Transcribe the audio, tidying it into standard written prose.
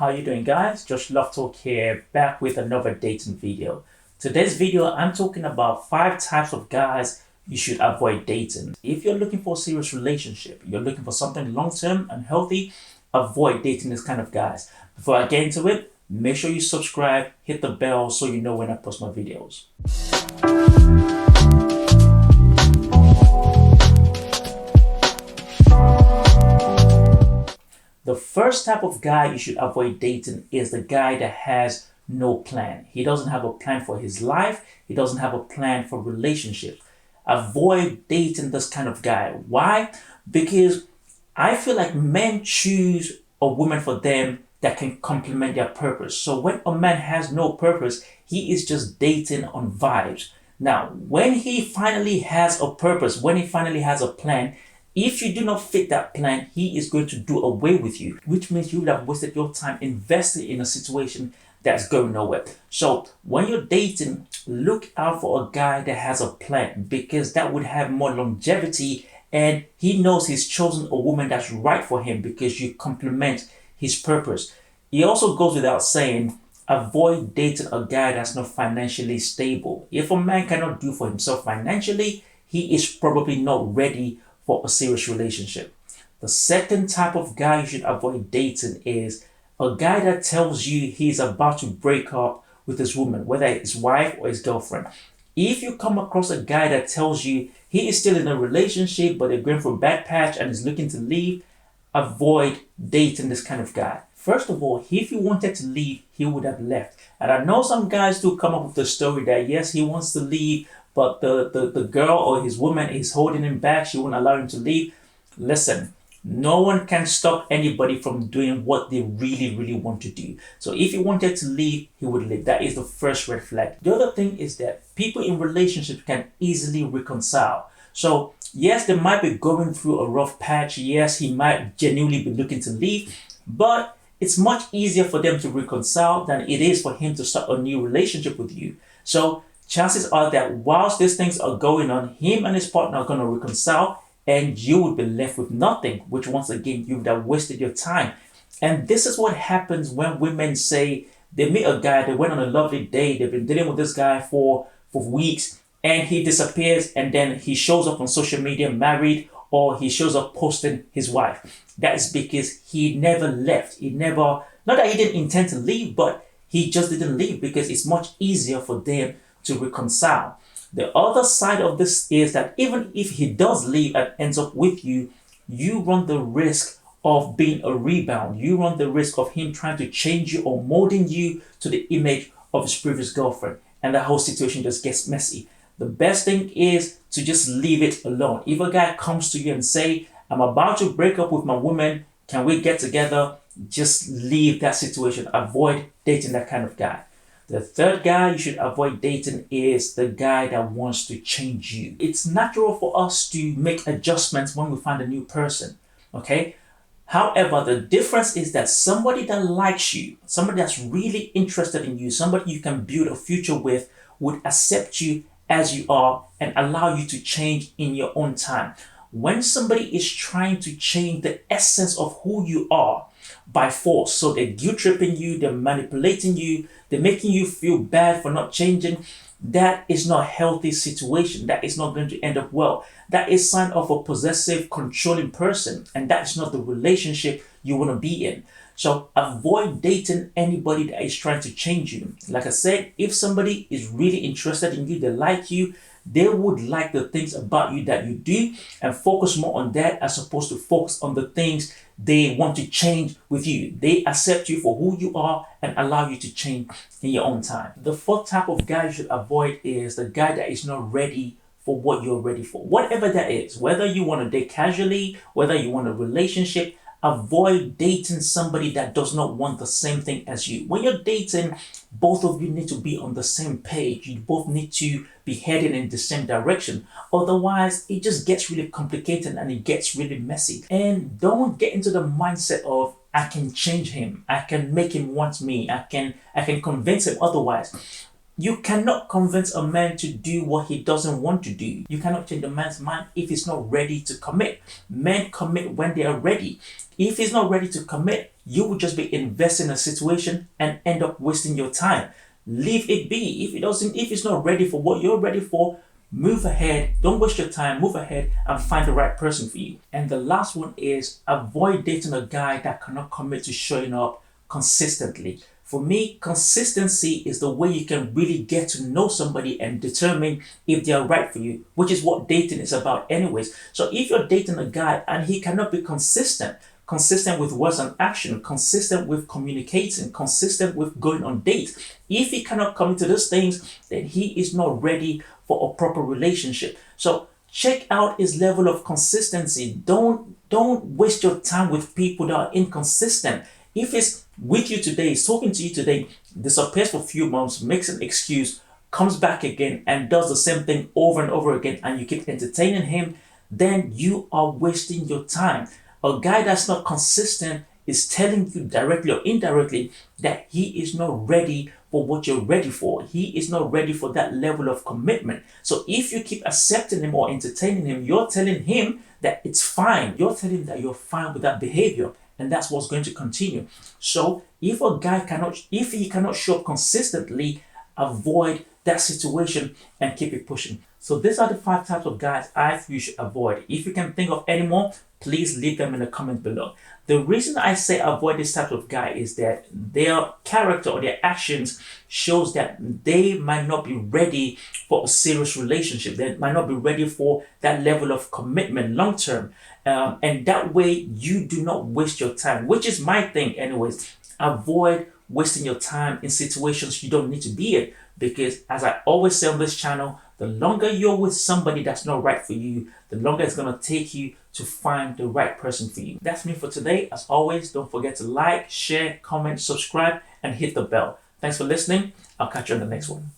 How you doing, guys? Josh Love Talk here, back with another dating video. Today's video, I'm talking about 5 types of guys you should avoid dating. If you're looking for a serious relationship, you're looking for something long-term and healthy, avoid dating this kind of guys. Before I get into it, make sure you subscribe, hit the bell so you know when I post my videos. The first type of guy you should avoid dating is the guy that has no plan. He doesn't have a plan for his life. He doesn't have a plan for relationships. Avoid dating this kind of guy. Why? Because I feel like men choose a woman for them that can complement their purpose. So when a man has no purpose, he is just dating on vibes. Now, when he finally has a purpose, when he finally has a plan, if you do not fit that plan, he is going to do away with you, which means you would have wasted your time investing in a situation that's going nowhere. So when you're dating, look out for a guy that has a plan, because that would have more longevity, and he knows he's chosen a woman that's right for him because you complement his purpose. It also goes without saying, avoid dating a guy that's not financially stable. If a man cannot do for himself financially, he is probably not ready for a serious relationship. The second type of guy you should avoid dating is a guy that tells you he's about to break up with his woman, whether it's his wife or his girlfriend. If you come across a guy that tells you he is still in a relationship but they're going through a bad patch and is looking to leave, avoid dating this kind of guy. First of all, if he wanted to leave, he would have left. And I know some guys do come up with the story that yes, he wants to leave, but the girl or his woman is holding him back. She won't allow him to leave. Listen, no one can stop anybody from doing what they really want to do. So if he wanted to leave, he would leave. That is the first red flag. The other thing is that people in relationships can easily reconcile. So yes, they might be going through a rough patch. Yes, he might genuinely be looking to leave, but it's much easier for them to reconcile than it is for him to start a new relationship with you. So chances are that whilst these things are going on, him and his partner are going to reconcile and you would be left with nothing, which once again, you would have wasted your time. And this is what happens when women say they meet a guy, they went on a lovely day, they've been dealing with this guy for weeks, and he disappears, and then he shows up on social media married, or he shows up posting his wife. That is because he never left. Not that he didn't intend to leave, but he just didn't leave because it's much easier for them to reconcile. The other side of this is that even if he does leave and ends up with you, you run the risk of being a rebound. You run the risk of him trying to change you or molding you to the image of his previous girlfriend, and the whole situation just gets messy. The best thing is to just leave it alone. If a guy comes to you and say, I'm about to break up with my woman, can we get together? Just leave that situation. Avoid dating that kind of guy. The third guy you should avoid dating is the guy that wants to change you. It's natural for us to make adjustments when we find a new person, okay? However, the difference is that somebody that likes you, somebody that's really interested in you, somebody you can build a future with, would accept you as you are and allow you to change in your own time. When somebody is trying to change the essence of who you are by force, so they're guilt tripping you, they're manipulating you, they're making you feel bad for not changing, that is not a healthy situation. That is not going to end up well. That is a sign of a possessive, controlling person, and that's not the relationship you want to be in. So avoid dating anybody that is trying to change you. Like I said, if somebody is really interested in you, they like you, they would like the things about you that you do and focus more on that as opposed to focus on the things they want to change with you. They accept you for who you are and allow you to change in your own time. The fourth type of guy you should avoid is the guy that is not ready for what you're ready for. Whatever that is, whether you want to date casually, whether you want a relationship, avoid dating somebody that does not want the same thing as you. When you're dating, both of you need to be on the same page. You both need to be heading in the same direction. Otherwise, it just gets really complicated and it gets really messy. And don't get into the mindset of, I can change him. I can make him want me. I can convince him otherwise. You cannot convince a man to do what he doesn't want to do. You cannot change a man's mind if he's not ready to commit. Men commit when they are ready. If he's not ready to commit, you will just be investing in a situation and end up wasting your time. Leave it be. If it's not ready for what you're ready for, move ahead. Don't waste your time. Move ahead and find the right person for you. And the last one is avoid dating a guy that cannot commit to showing up consistently. For me, consistency is the way you can really get to know somebody and determine if they are right for you, which is what dating is about anyways. So if you're dating a guy and he cannot be consistent with words and action, consistent with communicating, consistent with going on dates, if he cannot commit to those things, then he is not ready for a proper relationship. So check out his level of consistency. Don't waste your time with people that are inconsistent. If it's with you today, is talking to you today, disappears for a few months, makes an excuse, comes back again and does the same thing over and over again, and you keep entertaining him, then you are wasting your time. A guy that's not consistent is telling you directly or indirectly that he is not ready for what you're ready for. He is not ready for that level of commitment. So if you keep accepting him or entertaining him, you're telling him that it's fine. You're telling him that you're fine with that behavior. And that's what's going to continue. So if he cannot show up consistently, avoid that situation and keep it pushing. So these are the 5 types of guys I feel you should avoid. If you can think of any more, please leave them in the comments below. The reason I say avoid this type of guy is that their character or their actions shows that they might not be ready for a serious relationship. They might not be ready for that level of commitment long term. And that way you do not waste your time, which is my thing anyways. Avoid wasting your time in situations you don't need to be in, because as I always say on this channel, the longer you're with somebody that's not right for you, the longer it's going to take you to find the right person for you. That's me for today. As always, don't forget to like, share, comment, subscribe, and hit the bell. Thanks for listening. I'll catch you on the next one.